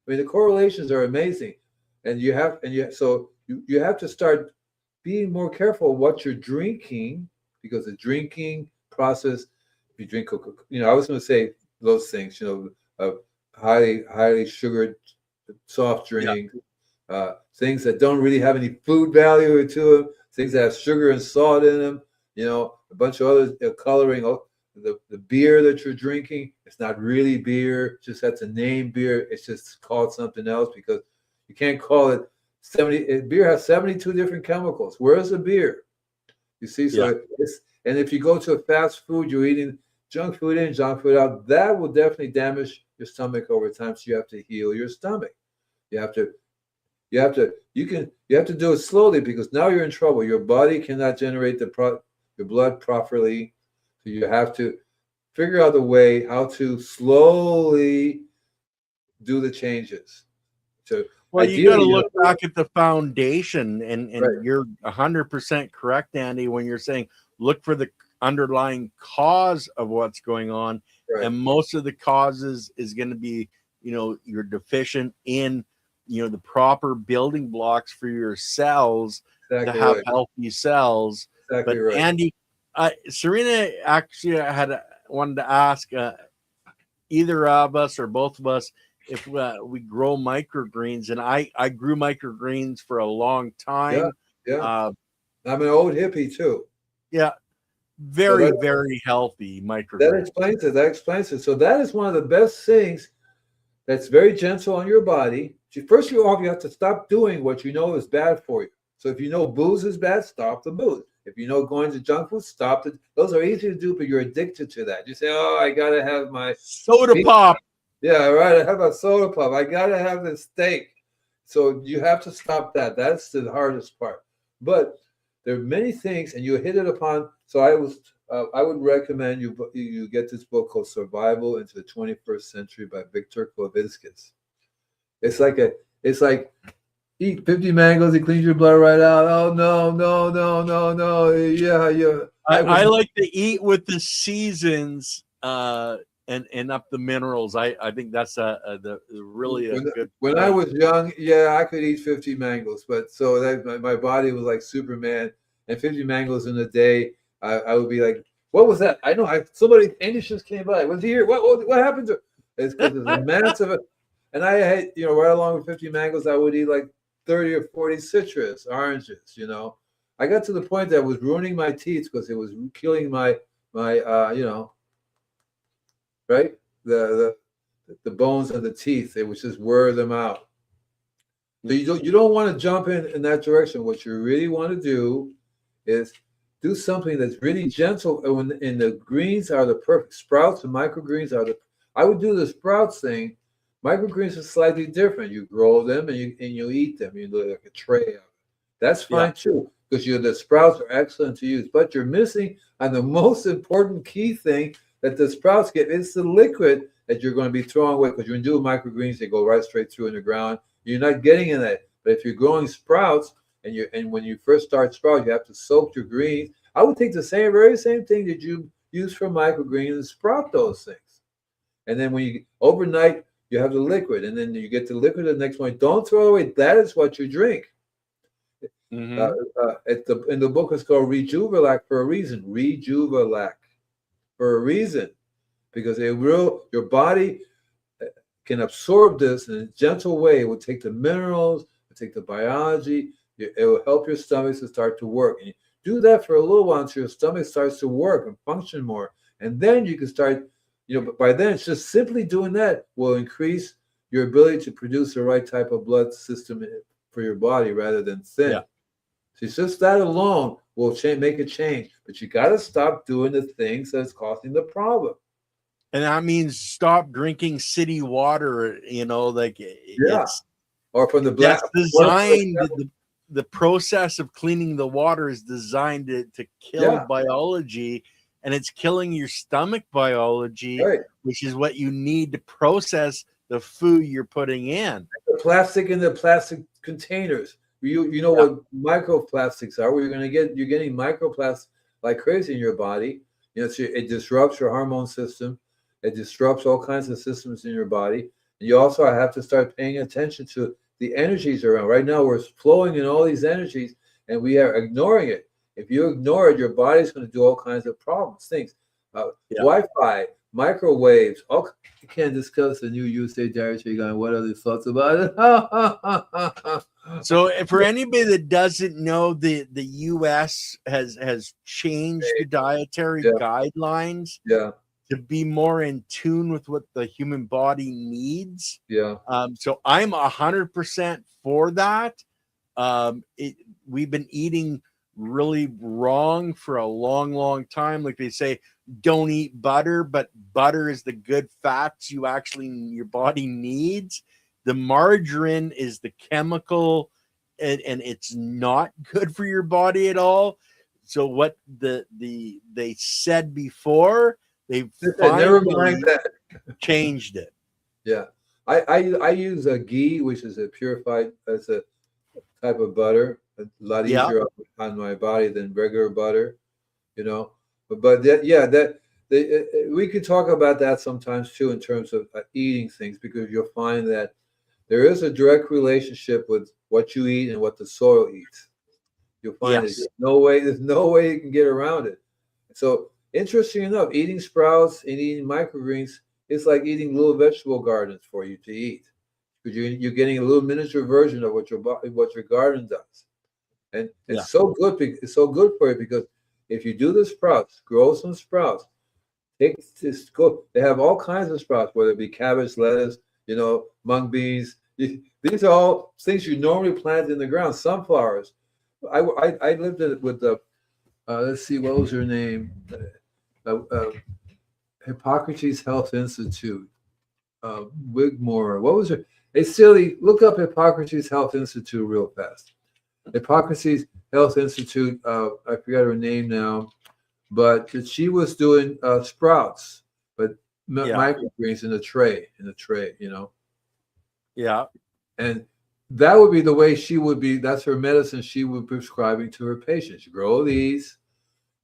I mean, the correlations are amazing, and you have to start being more careful what you're drinking, because the drinking process. If you drink Coca, I was going to say those things, highly sugared soft Yeah. drink, things that don't really have any food value to them, things that have sugar and salt in them, a bunch of other coloring. The beer that you're drinking, it's not really beer, just has a name beer. It's just called something else because you can't call it 70. Beer has 72 different chemicals. Where's the beer? You see, Yeah. and if you go to a fast food, you're eating junk food in, junk food out, that will definitely damage your stomach over time. So you have to heal your stomach. You have to do it slowly, because now you're in trouble. Your body cannot generate your blood properly. So you have to figure out a way how to slowly do the changes. So Well, you got to look back at the foundation, and right. You're 100% correct, Andy, when you're saying look for the underlying cause of what's going on. Right. And most of the causes is going to be, you're deficient in, the proper building blocks for your cells to have healthy cells. Exactly but right. Andy, Serena actually wanted to ask either of us or both of us if we grow microgreens. And I grew microgreens for a long time. Yeah. I'm an old hippie too. Yeah. Very, very healthy microgreens. That explains it. So that is one of the best things that's very gentle on your body. First you have to stop doing what you know is bad for you. So if you know booze is bad, stop the booze. If you know going to junk food, stop it. Those are easy to do, but you're addicted to that. You say, oh, I got to have my soda pop. Yeah, right. I have a soda pop. I got to have the steak. So you have to stop that. That's the hardest part. But there are many things, and you hit it upon. So I would recommend you get this book called Survival into the 21st Century by Victor Kovitzkis. It's like eat 50 mangoes, it cleans your blood right out. Oh no. Yeah. I like to eat with the seasons and up the minerals. I think that's really a good. When I was young, yeah, I could eat 50 mangoes, but so that my body was like Superman, and 50 mangoes in a day, I would be like, what was that? I know somebody English just came by. Was he here? What happened to? It's because there's a massive, and I had right along with 50 mangoes, I would eat like 30 or 40 citrus, oranges, you know. I got to the point that it was ruining my teeth because it was killing my you know, right? The bones of the teeth. It was just wear them out. So you don't want to jump in that direction. What you really want to do is do something that's really gentle. And the greens are the perfect sprouts and microgreens are the. I would do the sprouts thing. Microgreens are slightly different. You grow them and you eat them. You do like a tray of it. That's fine too, because the sprouts are excellent to use. But you're missing on the most important key thing that the sprouts get. It's the liquid that you're going to be throwing away, because when you do microgreens, they go right straight through in the ground. You're not getting in that. But if you're growing sprouts and when you first start sprouts, you have to soak your greens. I would take the very same thing that you use for microgreens and sprout those things. And then when you overnight, you have the liquid, and then you get the liquid the next morning. Don't throw it away. That is what you drink. In the book, it's called Rejuvelac for a reason. Rejuvelac for a reason, because your body can absorb this in a gentle way. It will take the minerals, it will take the biology. It will help your stomach to start to work. And you do that for a little while until your stomach starts to work and function more, and then you can start. But by then, it's just simply doing that will increase your ability to produce the right type of blood system for your body rather than thin. Yeah. So it's just that alone will make a change. But you got to stop doing the things that's causing the problem. And that means stop drinking city water, it's or from the black. Designed, the process of cleaning the water is designed to kill biology. And it's killing your stomach biology, which is what you need to process the food you're putting in. The plastic in the plastic containers. You know what microplastics are? Where you're getting microplastics like crazy in your body. It disrupts your hormone system. It disrupts all kinds of systems in your body. And you also have to start paying attention to the energies around. Right now, we're flowing in all these energies, and we are ignoring it. If you ignore it, your body's going to do all kinds of problems, things. Wi-Fi, microwaves. You can't discuss the new USA dietary guide. What are the thoughts about it? So, for anybody that doesn't know, the U.S. has changed the dietary guidelines to be more in tune with what the human body needs. So I'm 100% for that. We've been eating really wrong for a long time. Like they say, don't eat butter, but butter is the good fats your body needs. The margarine is the chemical, and it's not good for your body at all. So what they said before, they never mind that changed it. I use a ghee, which is a purified as a type of butter. A lot easier on my body than regular butter, But we could talk about that sometimes too in terms of eating things, because you'll find that there is a direct relationship with what you eat and what the soil eats. You'll find there's no way you can get around it. So interesting enough, eating sprouts and eating microgreens is like eating little vegetable gardens for you to eat, because you're getting a little miniature version of what your garden does. And it's so good. It's so good for you, because if you do the sprouts, grow some sprouts. They have all kinds of sprouts, whether it be cabbage, lettuce, mung beans. These are all things you normally plant in the ground. Sunflowers. I lived with the let's see, what was her name? Hippocrates Health Institute. Wigmore. What was her? Hey, silly, look up Hippocrates Health Institute real fast. Hippocrates Health Institute, I forgot her name now, but she was doing sprouts, but microgreens in a tray, And that would be the way she would be. That's her medicine she would be prescribing to her patients. Grow these.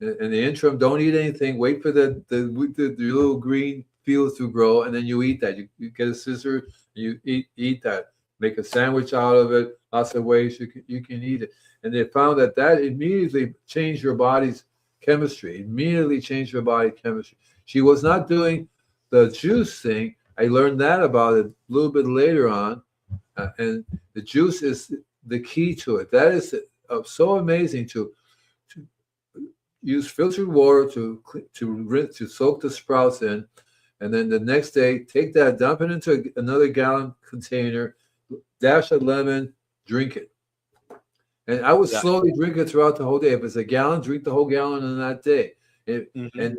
In the interim, don't eat anything. Wait for the little green fields to grow, and then you eat that. You get a scissor, you eat that. Make a sandwich out of it. Lots of ways you can eat it. And they found that immediately changed your body's chemistry. Immediately changed your body chemistry. She was not doing the juice thing. I learned that about it a little bit later on. And the juice is the key to it. That is so amazing to use filtered water to soak the sprouts in, and then the next day take that, dump it into another gallon container, dash a lemon, drink it. And I would slowly drink it throughout the whole day. If it's a gallon, drink the whole gallon in that day. And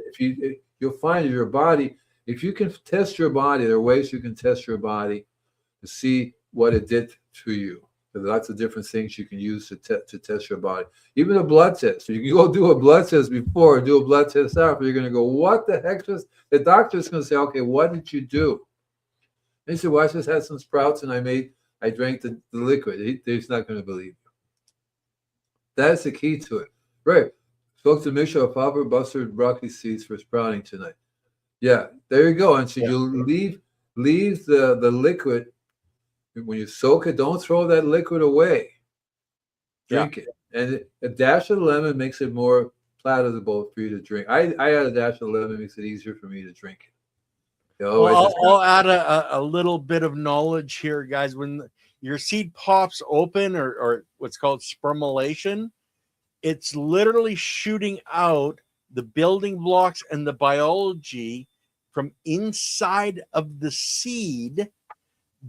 you'll find your body, if you can test your body, there are ways you can test your body to see what it did to you. There's lots of different things you can use to test your body. Even a blood test. You can go do a blood test before, do a blood test after. You're going to go, what the heck? The doctor's going to say, okay, what did you do? And he said, well, I just had some sprouts and I drank the liquid. He's not going to believe you. That's the key to it. Right. Spoke to mixture of alfalfa, mustard, broccoli seeds for sprouting tonight. Yeah, there you go. And so you leave the liquid. When you soak it, don't throw that liquid away. Drink it. And a dash of lemon makes it more palatable for you to drink. I add a dash of lemon, makes it easier for me to drink it. I'll add a little bit of knowledge here, guys. When your seed pops open, or what's called spermulation, it's literally shooting out the building blocks and the biology from inside of the seed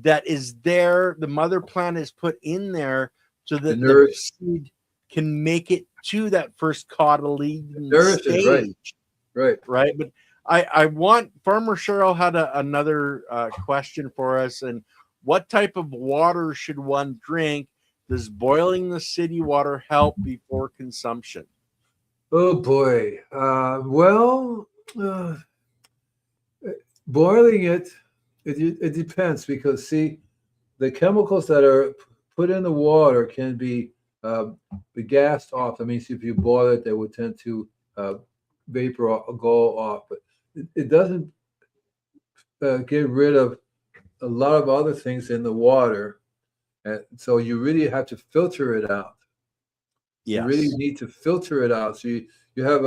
that is there. The mother plant is put in there so that the seed can make it to that first cotyledon stage. Right. But I want, Farmer Cheryl had another question for us. And what type of water should one drink? Does boiling the city water help before consumption? Oh boy. Boiling it depends, because see, the chemicals that are put in the water can be gassed off. That means if you boil it, they would tend to vapor go off. But it doesn't get rid of a lot of other things in the water. And so you really have to filter it out. Yes. You really need to filter it out. So you have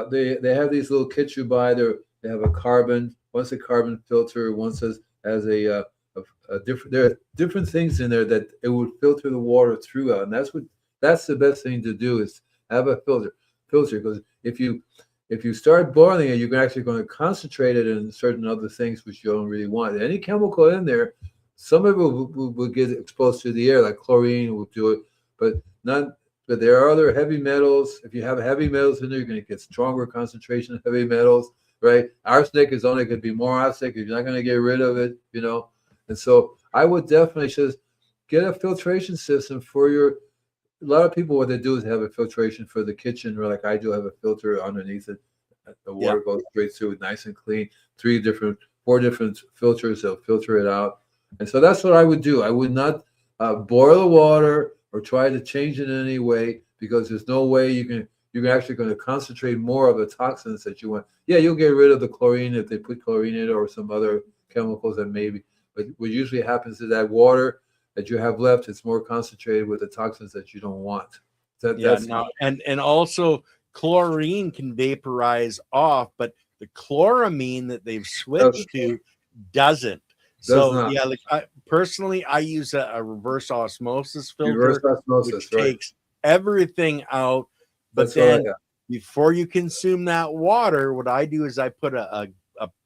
they have these little kits you buy. They have a carbon. One's a carbon filter. One has a different. There are different things in there that it would filter the water through out, and that's the best thing to do, is have a filter. Because if you start boiling it, you're actually going to concentrate it in certain other things which you don't really want. Any chemical in there, some of it will get exposed to the air, like chlorine will do it, but not. But there are other heavy metals. If you have heavy metals in there, you're going to get stronger concentration of heavy metals, right? Arsenic is only going to be more arsenic if you're not going to get rid of it, And so I would definitely just get a filtration system for your. A lot of people, what they do is have a filtration for the kitchen, or like I do, have a filter underneath it. The water goes straight through, nice and clean. 4 different filters, they'll filter it out. And so that's what I would do. I would not boil the water or try to change it in any way, because there's no way you're actually going to concentrate more of the toxins that you want. Yeah, you'll get rid of the chlorine if they put chlorine in it, or some other chemicals that maybe. But what usually happens is that water that you have left, it's more concentrated with the toxins that you don't want. And also chlorine can vaporize off, but the chloramine that they've switched to doesn't. So personally, I use a reverse osmosis filter, which takes everything out. But then before you consume that water, what I do is I put a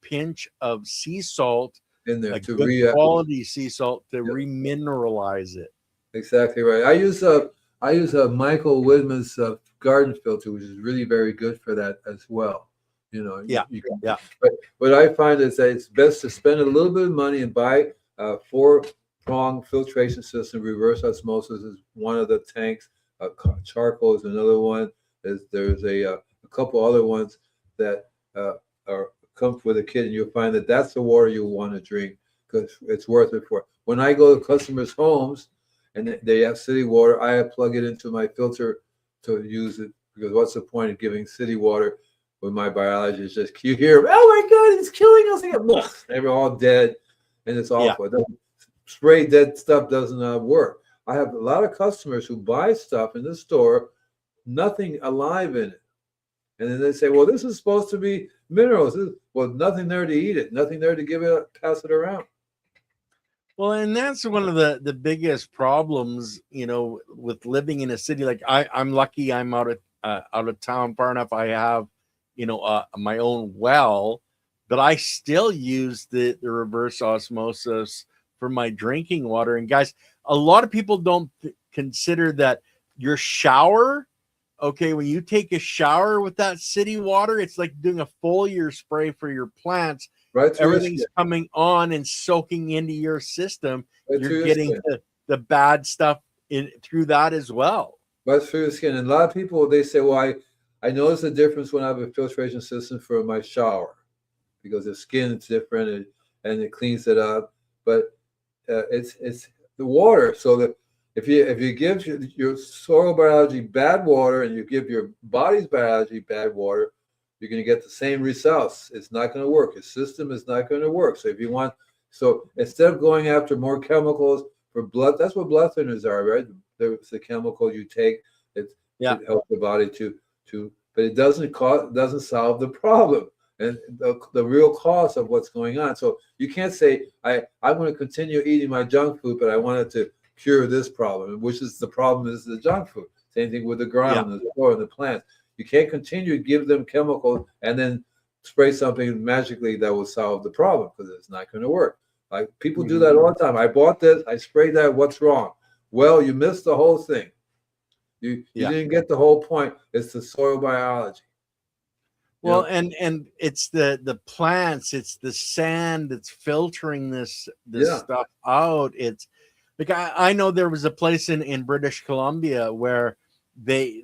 pinch of sea salt in there, good quality sea salt, to remineralize it. Exactly right. I use a Michael Widman's garden filter, which is really very good for that as well. But what I find is that it's best to spend a little bit of money and buy a 4-prong filtration system. Reverse osmosis is one of the tanks. Charcoal is another one. There's a couple other ones that come with a kit, and you'll find that that's the water you want to drink, because it's worth it for. When I go to customers' homes and they have city water, I plug it into my filter to use it, because what's the point of giving city water when my biologist just, you hear, oh my God, it's killing us again. They're all dead, and it's awful. Spray dead stuff doesn't work. I have a lot of customers who buy stuff in the store, nothing alive in it. And then they say, well, this is supposed to be minerals. Well, nothing there to eat it, nothing there to pass it around. Well, and that's one of the biggest problems, with living in a city. Like I'm lucky I'm out of town far enough. I have, my own well, but I still use the reverse osmosis for my drinking water. And guys, a lot of people don't consider that your shower. Okay, when you take a shower with that city water, it's like doing a foliar spray for your plants. Right through your Everything's skin. coming on and soaking into your system. Right You're through your getting skin. the bad stuff in through that as well. Right through your skin. And a lot of people, they say, well, I notice a difference when I have a filtration system for my shower because the skin is different and it cleans it up. But it's the water. So that if you give your soil biology bad water and you give your body's biology bad water, you're going to get the same results. It's not going to work. Your system is not going to work. So if you want, so instead of going after more chemicals for blood, that's what blood thinners are, right? It's the chemical you take that Yeah. helps the body but it doesn't solve the problem and the real cause of what's going on. So you can't say I'm going to continue eating my junk food, but I wanted to cure this problem, which is the problem is the junk food. Same thing with the ground, the soil, and the plants. You can't continue to give them chemicals and then spray something magically that will solve the problem because it's not going to work. Like people do that all the time. I bought this, I sprayed that. What's wrong? Well, you missed the whole thing. You didn't get the whole point. It's the soil biology. Well, and it's the plants, it's the sand that's filtering this stuff out. It's like I know there was a place in British Columbia where they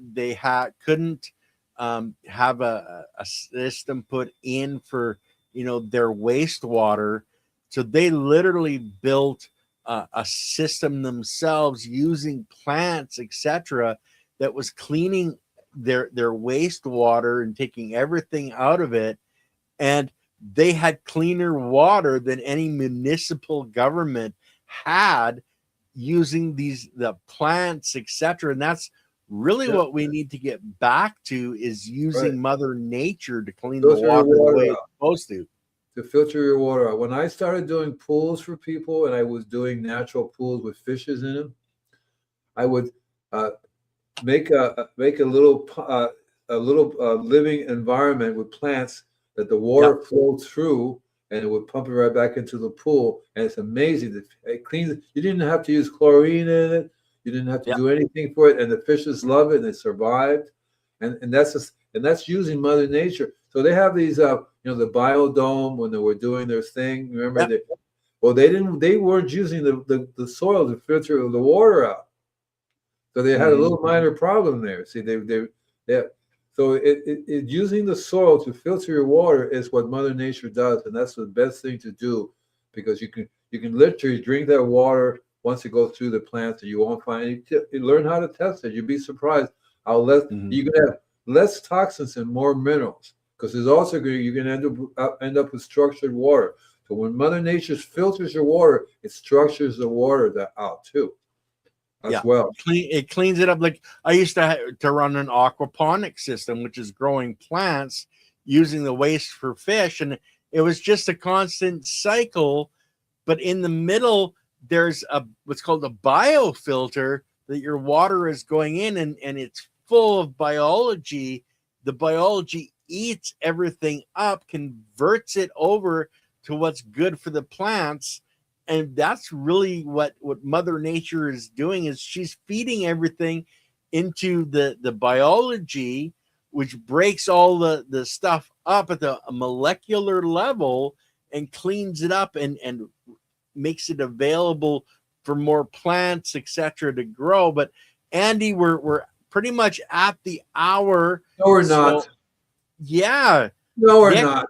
couldn't have a system put in for their wastewater, so they literally built a system themselves using plants, etc., that was cleaning their wastewater and taking everything out of it, and they had cleaner water than any municipal government had using the plants, etc. And that's really what we need to get back to, is using Mother Nature to clean the water the way it's supposed to filter your water out. When I started doing pools for people and I was doing natural pools with fishes in them, I would make a little living environment with plants that the water flowed through, and it would pump it right back into the pool. And it's amazing. It cleans it. You didn't have to use chlorine in it. You didn't have to do anything for it. And the fishes love it, and they survived. And that's using Mother Nature. So they have these, the biodome when they were doing their thing. Remember, they weren't using the soil to filter the water out. So they had a little minor problem there. See, so using the soil to filter your water is what Mother Nature does, and that's the best thing to do, because you can literally drink that water once it goes through the plants, and you won't find any. You learn how to test it. You'd be surprised how less you can have less toxins and more minerals, because there's also you can end up with structured water. So when Mother Nature filters your water, it structures the water out too. As well. It cleans it up. Like I used to run an aquaponic system, which is growing plants using the waste for fish, and it was just a constant cycle. But in the middle, there's what's called a biofilter that your water is going in, and it's full of biology. The biology eats everything up, converts it over to what's good for the plants. And that's really what Mother Nature is doing, is she's feeding everything into the biology, which breaks all the stuff up at the molecular level and cleans it up and makes it available for more plants, etc., to grow. But Andy, we're pretty much at the hour. No, we're not. Yeah. No, we're not.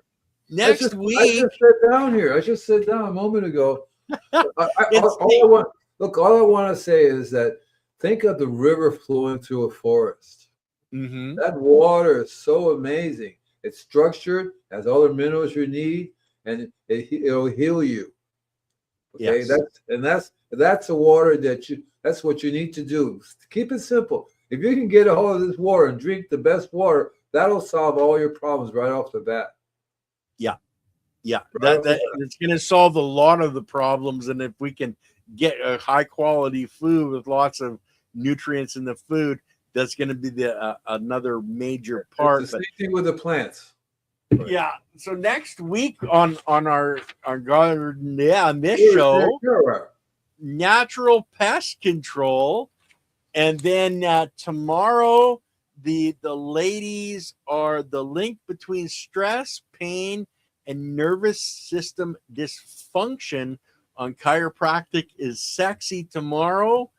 Next week. I just sat down here. I just sat down a moment ago. All I want to say is that think of the river flowing through a forest. That water is so amazing. It's structured, has all the minerals you need, and it'll heal you. Okay, that's a water that's what you need to do. Keep it simple. If you can get a hold of this water and drink the best water, that'll solve all your problems right off the bat. Yeah. Yeah, Right off the bat. it's going to solve a lot of the problems, and if we can get a high quality food with lots of nutrients in the food, that's going to be the another major part. It's the same thing with the plants. Yeah. So next week on our garden, on this Sure, show, sure. natural pest control, and then tomorrow the ladies are the link between stress, pain, and nervous system dysfunction on chiropractic is sexy tomorrow.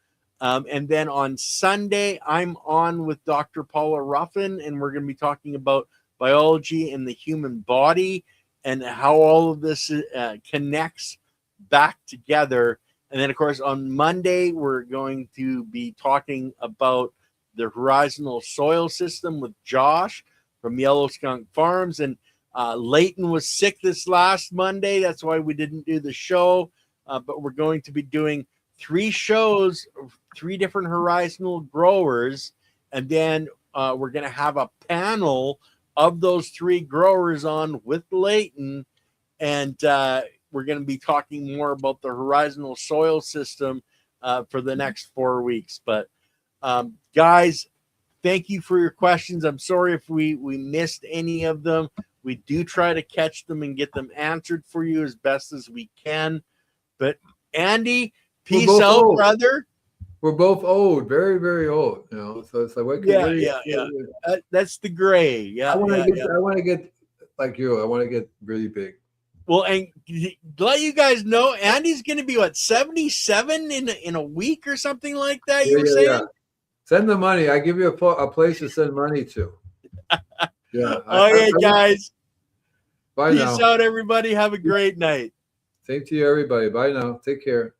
And then on Sunday, I'm on with Dr. Paula Ruffin, and we're going to be talking about biology and the human body and how all of this connects back together. And then, of course, on Monday, we're going to be talking about the horizontal soil system with Josh from Yellow Skunk Farms. And Leighton was sick this last Monday. That's why we didn't do the show. But we're going to be doing 3 shows, 3 different horizontal growers. And then we're going to have a panel of those 3 growers on with Leighton. And we're going to be talking more about the horizontal soil system for the next 4 weeks. But guys, thank you for your questions. I'm sorry if we missed any of them. We do try to catch them and get them answered for you as best as we can. But Andy, peace out, old. brother. We're both old, very, very old. You know, so it's like, what Yeah. That's the gray. Yeah, I want to get like you. I want to get really big. Well, and let you guys know, Andy's going to be 77 in a week or something like that. You were saying? Yeah. Send the money. I give you a place to send money to. Yeah. Okay, guys. Bye now. Peace out, everybody. Have a great night. Same to you, everybody. Bye now. Take care.